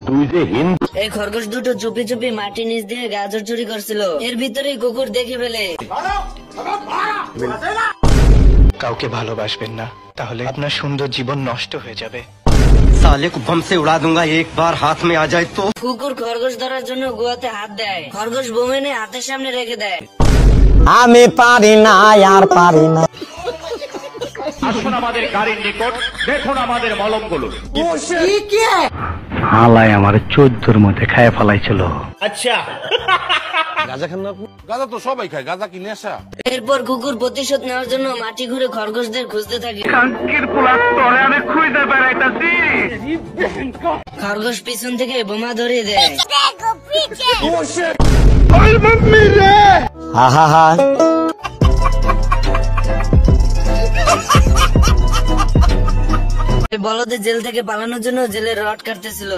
তুই যে হিন্দু। এই খরগোশ দুটো চুপি চুপি মাটি নিচ দিয়ে গাজর চুরি করছিল, এর ভিতরেই কুকুর দেখে ফেলে। কাউকে ভালোবাসবেন না, তাহলে আপনার সুন্দর জীবন নষ্ট হয়ে যাবে। साले को बम से उड़ा दूंगा एक बार हाथ में आ जाए तो। কুকুর খরগোশ ধরার জন্য গুয়াতে হাত দেয়, খরগোশ বোম এনে হাতের সামনে রেখে দেয়। আমি পারি না আর পারি না। আসুন আমাদের গাড়ির নিকট, দেখুন আমাদের মলমগুলো। আলাই আমার 14-র মধ্যে খায় ফেলাইছিল। আচ্ছা, গাঁজা খান না আপনি? গাঁজা তো সবাই খায়, গাঁজা কি নেশা? এরপর কুকুর প্রতিশোধ নেওয়ার জন্য মাটি ঘুরে খরগোশদের খুঁজতে থাকে। খরগোশ পিছন থেকে বোমা ধরিয়ে দেয়। আহা বলদে জেল থেকে পালানোর জন্য জেলের রড কাটতেছিল,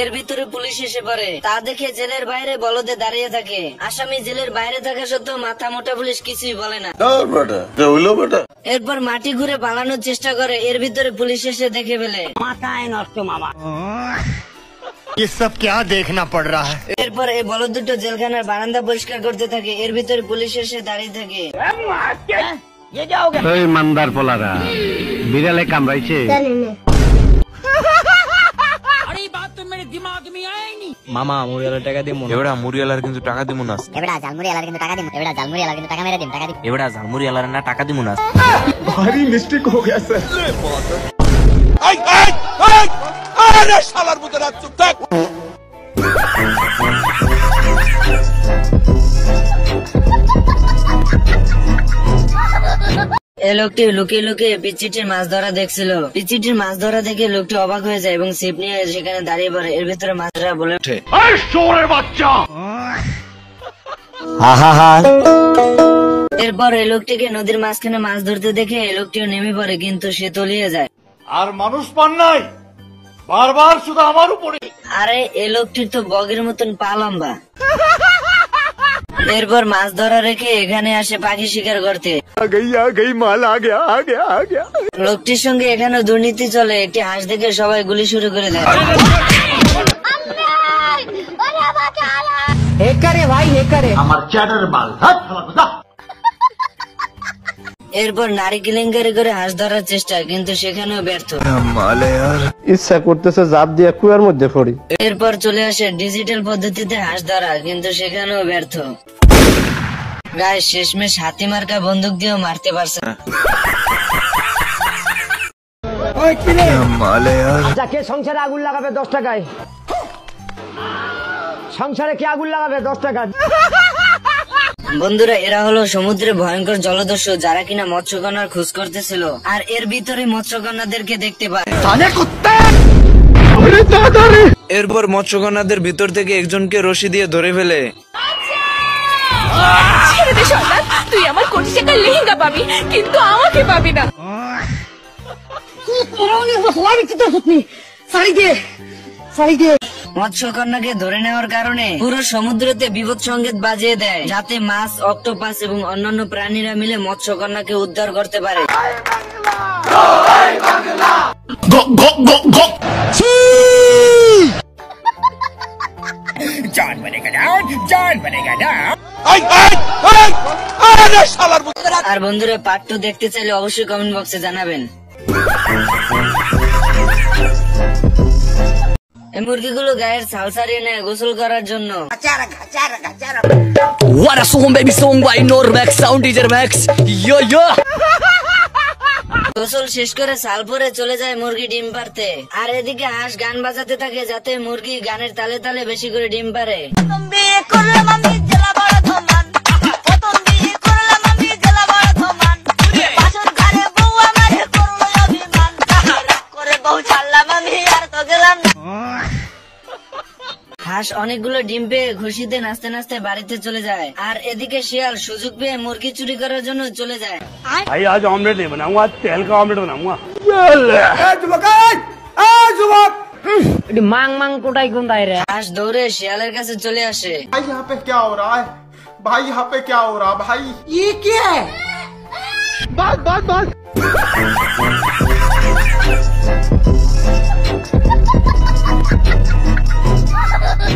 এর ভিতরে পুলিশ এসে পড়ে। তা দেখে জেলের বাইরে বলদে দাঁড়িয়ে থাকে। আসামি জেলের বাইরে থাকা সত্ত্বেও মাথা মোটা পুলিশ কিছুই বলে না। এরপর মাটি ঘুরে পালানোর চেষ্টা করে, এর ভিতরে পুলিশ এসে দেখে ফেলে। মাথায় নষ্ট মামা। ये सब क्या देखना पड़ रहा है? এরপর এই বলদ দুটো জেলখানার বারান্দা পরিষ্কার করতে থাকে, এর ভিতরে পুলিশ এসে দাঁড়িয়ে থাকে। ওই মান্দার পোলারা বিড়ালে কামড়াইছে। মামা মুড়িয়ালার টাকা দিমু না। এবারে মুড়িয়ালার কিন্তু টাকা দিমু না। এবারে জালমুড়িয়ালার কিন্তু টাকা দিমু। এবারে জালমুড়িয়ালার কিন্তু টাকা মেরে দিম, টাকা দিম। এবারে মুড়িয়ালার না টাকা দিমু না। भारी मिस्टेक हो गया सर। আরে শালার মতো রাত চুপ থাক। এই লোকটি লুকিয়ে লুকিয়ে পিচ্চিটির মাছ ধরা দেখছিল। পিচ্চিটির মাছ ধরা দেখে লোকটি অবাক হয়ে যায় এবং ছিপ নিয়ে সেখানে দাঁড়িয়ে পড়ে। এর ভিতরে মাছরা বলে ওঠে, বাচ্চা। আহা এরপর এই লোকটিকে নদীর মাঝখানে মাছ ধরতে দেখে এই লোকটিও নেমে পড়ে, কিন্তু সে তলিয়ে যায়। আর মানুষ পান নাই, বারবার শুধু আমার উপরে। আরে এই লোকটির তো বগের মতন পা লম্বা। এরপর মাছ ধরা রেখে এখানে আসে পাখি শিকার করতে। माल आ गया। লোকটির সঙ্গে এখানে দুর্নীতি চলে। একটি হাঁস দেখে সবাই গুলি শুরু করে দেয়। আমার চ্যাটার মাল। এরপর নারী কেলেঙ্কারি করে হাঁস ধরার চেষ্টা, কিন্তু সেখানেও ব্যর্থ। ইচ্ছা করতেছে জাপ দিয়ে কুয়ার মধ্যে পড়ি। এরপর চলে আসে ডিজিটাল পদ্ধতিতে হাঁস ধরা, কিন্তু সেখানেও ব্যর্থ। গায়ে শেষমেশ হাতি মার্কা বন্দুক দিয়েও মারতে পারছে না। যাকে সংসারে আগুন লাগাবে 10 টাকায়, সংসারে কি আগুন লাগাবে 10 টাকা। বন্ধুরা, এরা হলো সমুদ্রে ভয়ঙ্কর জলদস্যু, যারা কিনা মৎস্যকন্যার খোঁজ করতেছিল, আর এর ভিতরে মৎস্যকন্যাদেরকে দেখতে পায়। এরপর মৎস্যকন্যাদের ভিতর থেকে একজনকে রশি দিয়ে ধরে ফেলে। তুই আমার কোটি টাকার লেহেঙ্গা পাবি, কিন্তু আমাকে পাবি না। মৎস্যকন্যাকে ধরে নেওয়ার কারণে পুরো সমুদ্রতে বিপদ সংকেত বাজিয়ে দেয়, যাতে মাছ, অক্টোপাস এবং অন্যান্য প্রাণীরা মিলে মৎস্যকন্যাকে উদ্ধার করতে পারে। আর বন্ধুরা, পার্ট 2 দেখতে চাইলে অবশ্যই কমেন্ট বক্সে জানাবেন। এই মুরগিগুলো গায়ের ছাল ছাড়িয়ে নেয় গোসল করার জন্য। What a song baby song by Normax Sound DJ Max. Yo. গোসল শেষ করে ছাল পরে চলে যায় মুরগি ডিম পারতে, আর এদিকে হাঁস গান বাজাতে থাকে যাতে মুরগি গানের তালে তালে বেশি করে ডিম পারে। হাঁস অনেকগুলো ডিম পেয়ে খুশিতে নাচতে নাচতে বাড়িতে চলে যায়, আর এদিকে শিয়াল সুযোগ পেয়ে মুরগি চুরি করার জন্য চলে যায়। ভাই আজ অমলেট नहीं बनाऊंगा, आज तेल का ऑमलेट बनाऊंगा। মাং মাং কোটাই কোনটাই রে। হাঁস দৌড়ে শিয়ালের কাছে চলে আসে। भाई यहाँ पे क्या हो रहा है? भाई यहाँ पे क्या हो रहा है? भाई ये क्या है? बस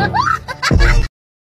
পাবি